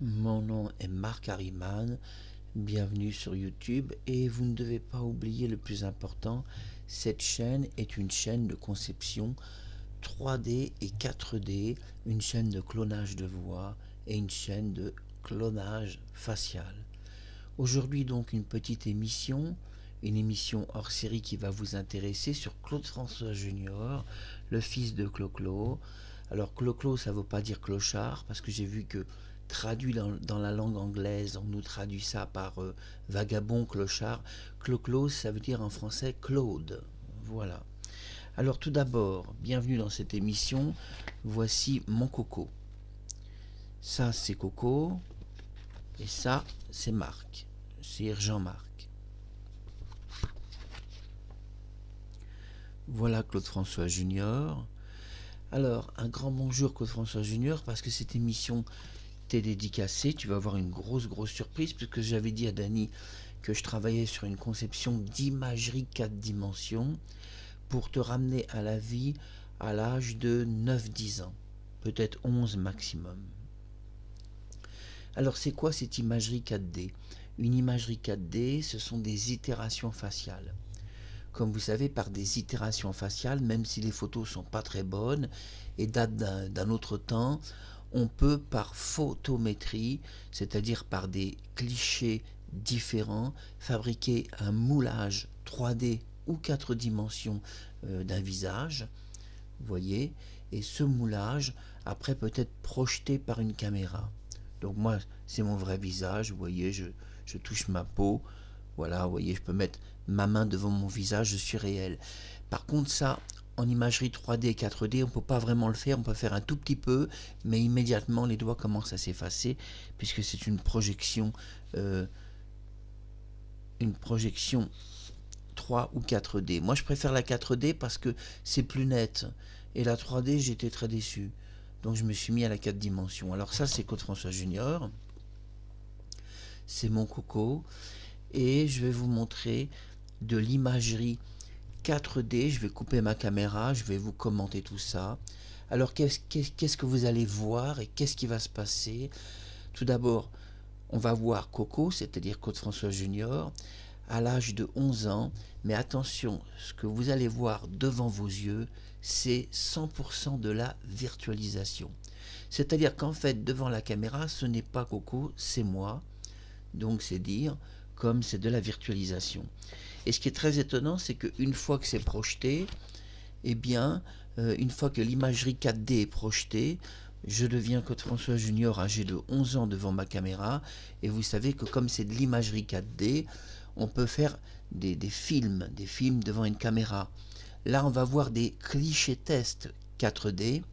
Mon nom est Marc Harriman, bienvenue sur YouTube et vous ne devez pas oublier le plus important, cette chaîne est une chaîne de conception 3D et 4D, une chaîne de clonage de voix et une chaîne de clonage facial. Aujourd'hui donc une petite émission, une émission hors série qui va vous intéresser sur Claude François Junior, le fils de Clo-Clo. Alors Clo-Clo ça ne veut pas dire clochard parce que j'ai vu que traduit dans la langue anglaise, on nous traduit ça par vagabond, clochard. Clo-Clo ça veut dire en français Claude. Voilà. Alors tout d'abord, bienvenue dans cette émission. Voici mon coco. Ça c'est Coco et ça c'est Marc. C'est Jean-Marc. Voilà Claude François Junior. Alors, un grand bonjour Claude François Junior, parce que cette émission t'est dédicacée. Tu vas avoir une grosse surprise, puisque j'avais dit à Dany que je travaillais sur une conception d'imagerie 4 dimensions pour te ramener à la vie à l'âge de 9-10 ans, peut-être 11 maximum. Alors c'est quoi cette imagerie 4D? Une imagerie 4D, ce sont des itérations faciales. Comme vous savez, par des itérations faciales, même si les photos sont pas très bonnes et datent d'un autre temps, on peut par photométrie, c'est-à-dire par des clichés différents, fabriquer un moulage 3D ou 4 dimensions d'un visage, vous voyez, et ce moulage, après peut être projeté par une caméra. Donc moi, c'est mon vrai visage, vous voyez, je touche ma peau, voilà, vous voyez, je peux mettre ma main devant mon visage, je suis réel. Par contre, ça, en imagerie 3D et 4D, on ne peut pas vraiment le faire, on peut faire un tout petit peu, mais immédiatement, les doigts commencent à s'effacer, puisque c'est une projection 3 ou 4D. Moi, je préfère la 4D parce que c'est plus net. Et la 3D, j'étais très déçu. Donc, je me suis mis à la 4 dimensions. Alors ça, c'est Claude François Junior. C'est mon coco. Et je vais vous montrer de l'imagerie 4D. Je vais couper ma caméra. Je vais vous commenter tout ça. Alors, qu'est-ce que vous allez voir et qu'est-ce qui va se passer? Tout d'abord, on va voir Coco, c'est-à-dire Claude François Junior, à l'âge de 11 ans, mais attention, ce que vous allez voir devant vos yeux, c'est 100% de la virtualisation. C'est-à-dire qu'en fait, devant la caméra, ce n'est pas Coco, c'est moi, donc c'est dire, comme c'est de la virtualisation. Et ce qui est très étonnant, c'est qu'une fois que c'est projeté, eh bien, une fois que l'imagerie 4D est projetée, je deviens Claude François Junior âgé de 11 ans devant ma caméra, et vous savez que comme c'est de l'imagerie 4D, on peut faire des films devant une caméra. Là, on va voir des clichés tests 4D,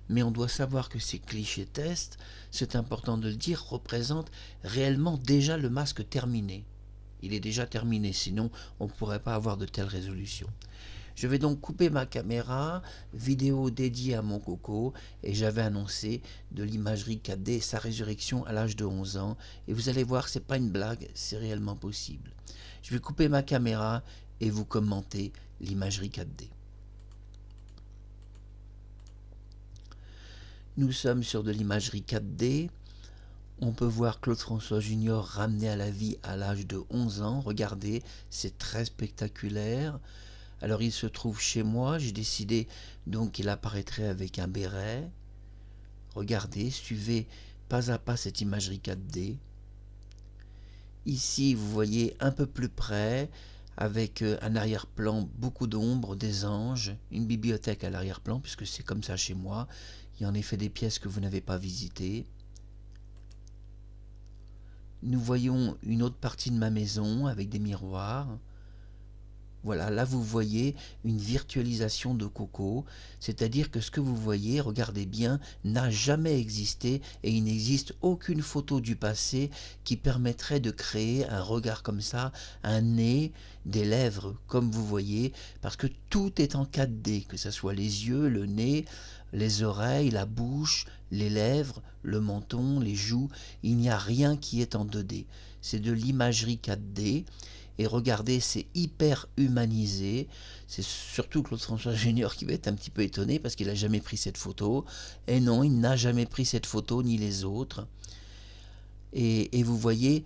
mais on doit savoir que ces clichés tests, c'est important de le dire, représentent réellement déjà le masque terminé. Il est déjà terminé, sinon on ne pourrait pas avoir de telles résolutions. Je vais donc couper ma caméra, vidéo dédiée à mon coco, et j'avais annoncé de l'imagerie 4D, sa résurrection à l'âge de 11 ans, et vous allez voir, c'est pas une blague, c'est réellement possible. Je vais couper ma caméra et vous commenter l'imagerie 4D. Nous sommes sur de l'imagerie 4D. On peut voir Claude François Junior ramené à la vie à l'âge de 11 ans. Regardez, c'est très spectaculaire. Alors il se trouve chez moi, j'ai décidé donc qu'il apparaîtrait avec un béret. Regardez, suivez pas à pas cette imagerie 4D. Ici, vous voyez un peu plus près, avec un arrière-plan, beaucoup d'ombre, des anges, une bibliothèque à l'arrière-plan, puisque c'est comme ça chez moi. Il y a en effet des pièces que vous n'avez pas visitées. Nous voyons une autre partie de ma maison avec des miroirs. Voilà, là vous voyez une virtualisation de Coco, c'est-à-dire que ce que vous voyez, regardez bien, n'a jamais existé et il n'existe aucune photo du passé qui permettrait de créer un regard comme ça, un nez, des lèvres, comme vous voyez, parce que tout est en 4D, que ce soit les yeux, le nez, les oreilles, la bouche, les lèvres, le menton, les joues, il n'y a rien qui est en 2D. C'est de l'imagerie 4D. Et regardez, c'est hyper humanisé. C'est surtout Claude François Junior qui va être un petit peu étonné parce qu'il n'a jamais pris cette photo. Et non, il n'a jamais pris cette photo, ni les autres. Et vous voyez,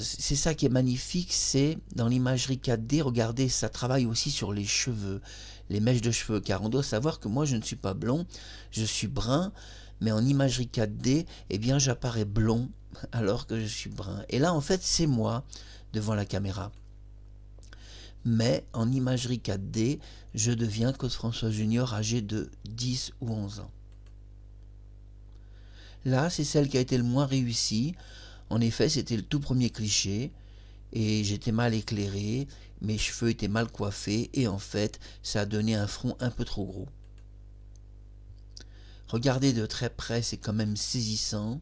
c'est ça qui est magnifique, c'est dans l'imagerie 4D, regardez, ça travaille aussi sur les cheveux, les mèches de cheveux, car on doit savoir que moi je ne suis pas blond, je suis brun, mais en imagerie 4D, eh bien j'apparais blond alors que je suis brun. Et là en fait c'est moi devant la caméra. Mais en imagerie 4D, je deviens Claude François Junior âgé de 10 ou 11 ans. Là, c'est celle qui a été le moins réussie. En effet, c'était le tout premier cliché et j'étais mal éclairé, mes cheveux étaient mal coiffés et en fait, ça a donné un front un peu trop gros. Regardez de très près, c'est quand même saisissant.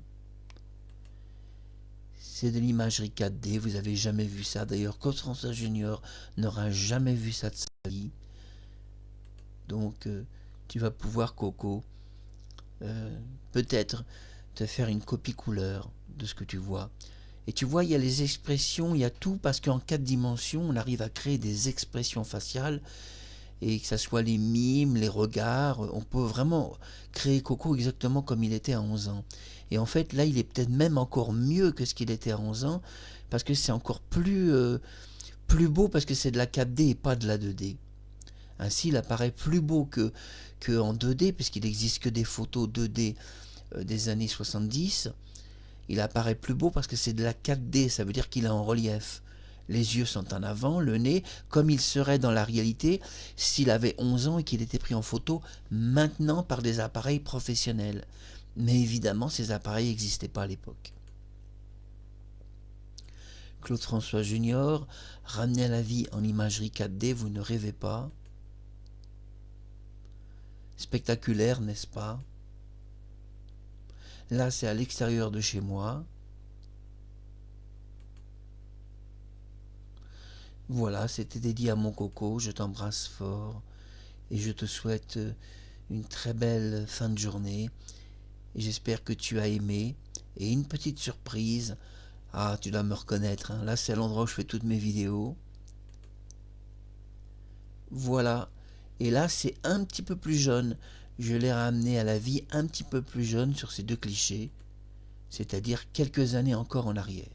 C'est de l'imagerie 4D, vous avez jamais vu ça. D'ailleurs, Claude François Junior n'aura jamais vu ça de sa vie. Donc, tu vas pouvoir, Coco, peut-être te faire une copie couleur de ce que tu vois. Et tu vois, il y a les expressions, il y a tout, parce qu'en 4 dimensions, on arrive à créer des expressions faciales, et que ce soit les mimes, les regards, on peut vraiment créer Coco exactement comme il était à 11 ans. Et en fait, là, il est peut-être même encore mieux que ce qu'il était à 11 ans, parce que c'est encore plus beau, parce que c'est de la 4D et pas de la 2D. Ainsi, il apparaît plus beau que en 2D, puisqu'il n'existe que des photos 2D des années 70. Il apparaît plus beau parce que c'est de la 4D, ça veut dire qu'il est en relief. Les yeux sont en avant, le nez, comme il serait dans la réalité s'il avait 11 ans et qu'il était pris en photo maintenant par des appareils professionnels. Mais évidemment, ces appareils n'existaient pas à l'époque. Claude François Junior, ramené à la vie en imagerie 4D, vous ne rêvez pas. Spectaculaire, n'est-ce pas? Là, c'est à l'extérieur de chez moi. Voilà, c'était dédié à mon Coco. Je t'embrasse fort et je te souhaite une très belle fin de journée. Et j'espère que tu as aimé. Et une petite surprise. Ah, tu dois me reconnaître, hein. Là, c'est à l'endroit où je fais toutes mes vidéos. Voilà. Et là, c'est un petit peu plus jeune. Je l'ai ramené à la vie un petit peu plus jeune sur ces deux clichés, c'est-à-dire quelques années encore en arrière.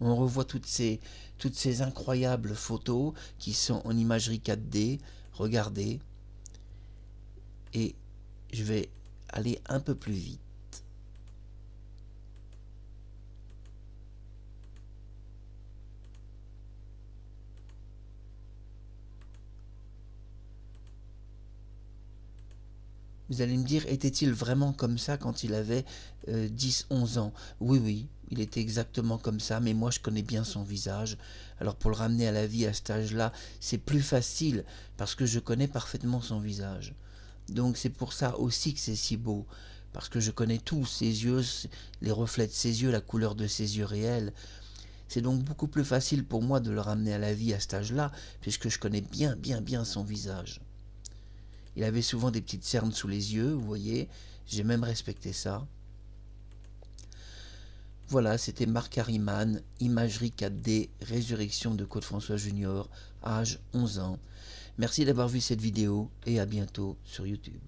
On revoit toutes ces incroyables photos qui sont en imagerie 4D. Regardez. Et je vais aller un peu plus vite. Vous allez me dire, était-il vraiment comme ça quand il avait 10-11 ans? Oui, oui, il était exactement comme ça, mais moi je connais bien son visage. Alors pour le ramener à la vie à cet âge-là, c'est plus facile parce que je connais parfaitement son visage. Donc c'est pour ça aussi que c'est si beau, parce que je connais tout, ses yeux, les reflets de ses yeux, la couleur de ses yeux réels. C'est donc beaucoup plus facile pour moi de le ramener à la vie à cet âge-là, puisque je connais bien son visage. Il avait souvent des petites cernes sous les yeux, vous voyez, j'ai même respecté ça. Voilà, c'était Marc Harriman, imagerie 4D, résurrection de Claude François Junior, âge 11 ans. Merci d'avoir vu cette vidéo et à bientôt sur YouTube.